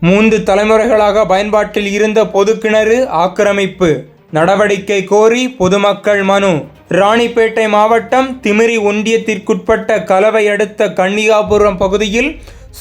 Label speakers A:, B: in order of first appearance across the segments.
A: 3 தலைமுறைகளாக பயன்பாட்டில் இருந்த பொது கிணறு ஆக்கிரமிப்பு நடவடிக்கை கோரி பொதுமக்கள் மனு. ராணிப்பேட்டை மாவட்டம் திமிரி ஒன்றியத்திற்குட்பட்ட கலவை அடுத்த கன்னிகாபுரம் பகுதியில்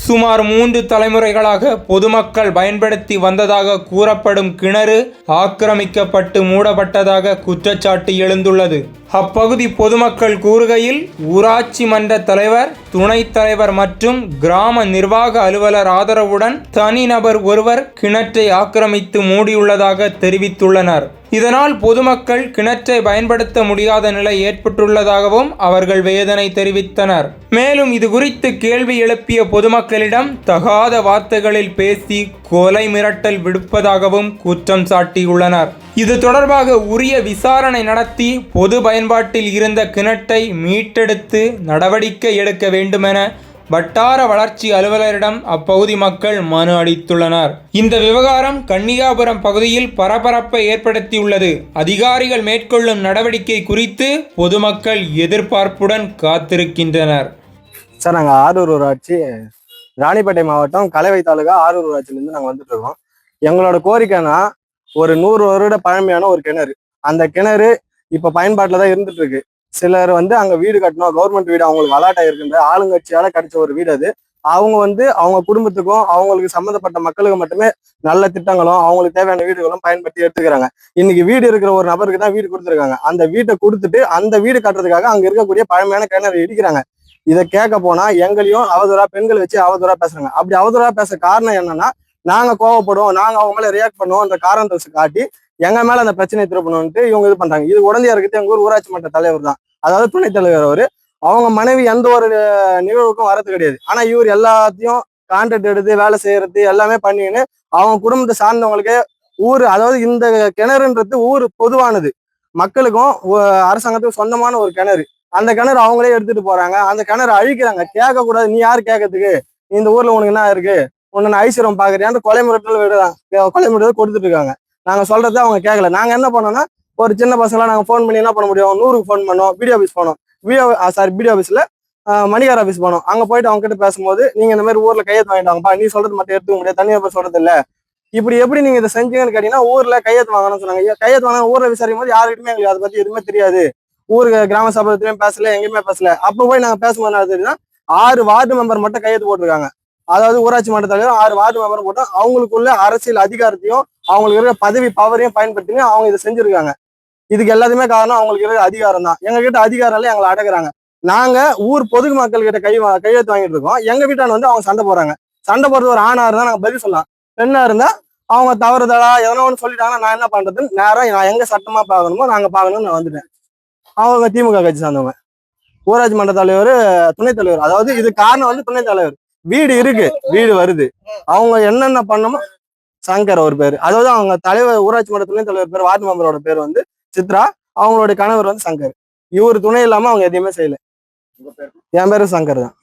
A: சுமார் 3 தலைமுறைகளாக பொதுமக்கள் பயன்படுத்தி வந்ததாக கூறப்படும் கிணறு ஆக்கிரமிக்கப்பட்டு மூடப்பட்டதாக குற்றச்சாட்டு எழுந்துள்ளது. அப்பகுதி பொதுமக்கள் கூறுகையில், ஊராட்சி மன்ற தலைவர், துணைத் தலைவர் மற்றும் கிராம நிர்வாக அலுவலர் ஆதரவுடன் தனிநபர் ஒருவர் கிணற்றை ஆக்கிரமித்து மூடியுள்ளதாக தெரிவித்துள்ளனர். இதனால் பொதுமக்கள் கிணற்றை பயன்படுத்த முடியாத நிலை ஏற்பட்டுள்ளதாகவும் அவர்கள் வேதனை தெரிவித்தனர். மேலும் இது குறித்து கேள்வி எழுப்பிய பொதுமக்களிடம் தகாத வார்த்தைகளில் பேசி கொலை மிரட்டல் விடுப்பதாகவும் குற்றம் சாட்டியுள்ளனர். இது தொடர்பாக உரிய விசாரணை நடத்தி பொது பயன்பாட்டில் இருந்த கிணற்றை மீட்டெடுத்து நடவடிக்கை எடுக்க வேண்டுமென வட்டார வளர்ச்சி அலுவலரிடம் அப்பகுதி மக்கள் மனு அளித்துள்ளனர். இந்த விவகாரம் கன்னிகாபுரம் பகுதியில் பரபரப்பை ஏற்படுத்தியுள்ளது. அதிகாரிகள் மேற்கொள்ளும் நடவடிக்கை குறித்து பொதுமக்கள் எதிர்பார்ப்புடன் காத்திருக்கின்றனர்.
B: சார், நாங்கள் ஆரூர் ஊராட்சி, ராணிப்பேட்டை மாவட்டம் கலவை தாலுகா ஆரூர் ஊராட்சியிலேருந்து நாங்கள் வந்துட்டு இருக்கோம். எங்களோட கோரிக்கைனா, ஒரு 100 வருட பழமையான ஒரு கிணறு. அந்த கிணறு இப்போ பயன்பாட்டில் தான் இருந்துட்டு இருக்கு. சிலர் அங்கே வீடு கட்டணும், கவர்மெண்ட் வீடு அவங்களுக்கு அலாட் ஆகிருக்கின்ற ஆளுங்கட்சியால கிடைச்ச ஒரு வீடு அது. அவங்க அவங்க குடும்பத்துக்கும் அவங்களுக்கு சம்மந்தப்பட்ட மக்களுக்கு மட்டுமே நல்ல திட்டங்களும் அவங்களுக்கு தேவையான வீடுகளும் பயன்படுத்தி எடுத்துக்கிறாங்க. இன்னைக்கு வீடு இருக்கிற ஒரு நபருக்கு தான் வீடு கொடுத்துருக்காங்க. அந்த வீட்டை கொடுத்துட்டு அந்த வீடு கட்டுறதுக்காக அங்க இருக்கக்கூடிய பழமையான கிணறு இடிக்கிறாங்க. இதை கேட்க போனா எங்களையும் அவதூறா, பெண்கள் வச்சு அவதூறா பேசுறாங்க. அப்படி அவதூறா பேச காரணம் என்னன்னா, நாங்க கோவப்படுவோம், நாங்க அவங்க மேல ரியாக்ட் பண்ணுவோம் அந்த காரணத்தை காட்டி எங்க மேல அந்த பிரச்சனையை திருப்பணும்ட்டு இவங்க இது பண்றாங்க. இது உடனே இருக்கிறது எங்க ஊர் ஊராட்சி மன்ற தலைவர் தான், அதாவது துணைத் தலைவர். அவரு அவங்க மனைவி எந்த ஒரு நிகழ்வுக்கும் வரது கிடையாது. ஆனா இவர் எல்லாத்தையும் கான்ட்ராக்ட் எடுத்து வேலை செய்யறது எல்லாமே பண்ணின்னு அவங்க குடும்பத்தை சார்ந்தவங்களுக்கு ஊர், அதாவது இந்த கிணறுன்றது ஊர் பொதுவானது, மக்களுக்கும் அரசாங்கத்துக்கும் சொந்தமான ஒரு கிணறு. அந்த கிணறு அவங்களே எடுத்துட்டு போறாங்க. அந்த கிணறு அழிக்கிறாங்க. கேட்க கூடாது, நீ யாரு கேட்கறதுக்கு, இந்த ஊர்ல உனக்கு என்ன இருக்கு, உன்னை ஐஸ்வரம் பாக்குறியான்னு கொலை மிரட்டல் கொடுத்துட்டு இருக்காங்க. நாங்க சொல்றதை அவங்க கேட்கல. நாங்க என்ன பண்ணோம்னா, ஒரு சின்ன பசங்களாம் நாங்க ஃபோன் பண்ணி என்ன பண்ண முடியும், 100க்கு ஃபோன் பண்ணோம், பிடிஓ ஆஃபீஸ் போனோம். பிடிஓ ஆஃபீஸ்ல மணிகார் ஆஃபீஸ் போனோம். அங்க போயிட்டு அவங்க கிட்ட பேசும்போது, நீங்க இந்த மாதிரி ஊர்ல கையெழுத்து வாங்கிட்டாங்கப்பா, நீ சொல்றது மட்டும் எடுத்துக்க முடியாது, தனியாக சொல்றது இல்ல, இப்படி எப்படி நீங்க இதை செஞ்சீங்கன்னு கேட்டீங்கன்னா, ஊர்ல கையெழுத்து வாங்கணும்னு சொன்னாங்க. கையெழுத்து வாங்க ஊர்ல விசாரிக்கும் போது யாருக்கிட்டுமே எங்களுக்கு அதை பத்தி எதுவுமே தெரியாது. ஊருக்கு கிராம சபையிலையும் பேசல, எங்கேயுமே பேசல. அப்போ போய் நாங்க பேசும்போது என்ன தெரியுதுன்னா, 6 வார்டு மெம்பர் மட்டும் கையெழுத்து போட்டிருக்காங்க. அதாவது ஊராட்சி மன்ற தலைவர் 6 வார்டு மெம்பர் போட்டோம். அவங்களுக்குள்ள அரசியல் அதிகாரத்தையும் அவங்களுக்கு இருக்கிற பதவி பவரையும் பயன்படுத்தி அவங்க இதை செஞ்சிருக்காங்க. இதுக்கு எல்லாத்துமே காரணம் அவங்களுக்கு இருக்கிற அதிகாரம் தான். எங்க கிட்ட அதிகாரம் எங்களை அடக்குறாங்க. நாங்க ஊர் பொது மக்கள் கிட்ட கையெழுத்து வாங்கிட்டு இருக்கோம். எங்க வீட்டான அவங்க சண்டை போடுறாங்க. சண்டை போடுறது ஒரு ஆணா இருந்தா நாங்க பதில் சொல்லலாம். பெண்ணா இருந்தா அவங்க தவறுதலா எதனா ஒண்ணு சொல்லிட்டாங்கன்னா நான் என்ன பண்றது, நேரம் நான் எங்க சட்டமா பார்க்கணுமோ நாங்க பார்க்கணும்னு நான் வந்துட்டேன். அவங்க திமுக கட்சி சார்ந்தவங்க. ஊராட்சி மன்ற தலைவர், துணைத் தலைவர், அதாவது இது காரணம் துணைத் தலைவர். வீடு இருக்கு, வீடு வருது, அவங்க என்னென்ன பண்ணமோ, சங்கர் ஒரு பேரு, அதாவது அவங்க தலைவர் ஊராட்சி மன்ற துணைத் தலைவர் பேர், வார்டு மெம்பரோட பேர் சித்ரா, அவங்களுடைய கணவர் சங்கர். இவர் துணை இல்லாம அவங்க எதையுமே செய்யல. என் பேரு சங்கர் தான்.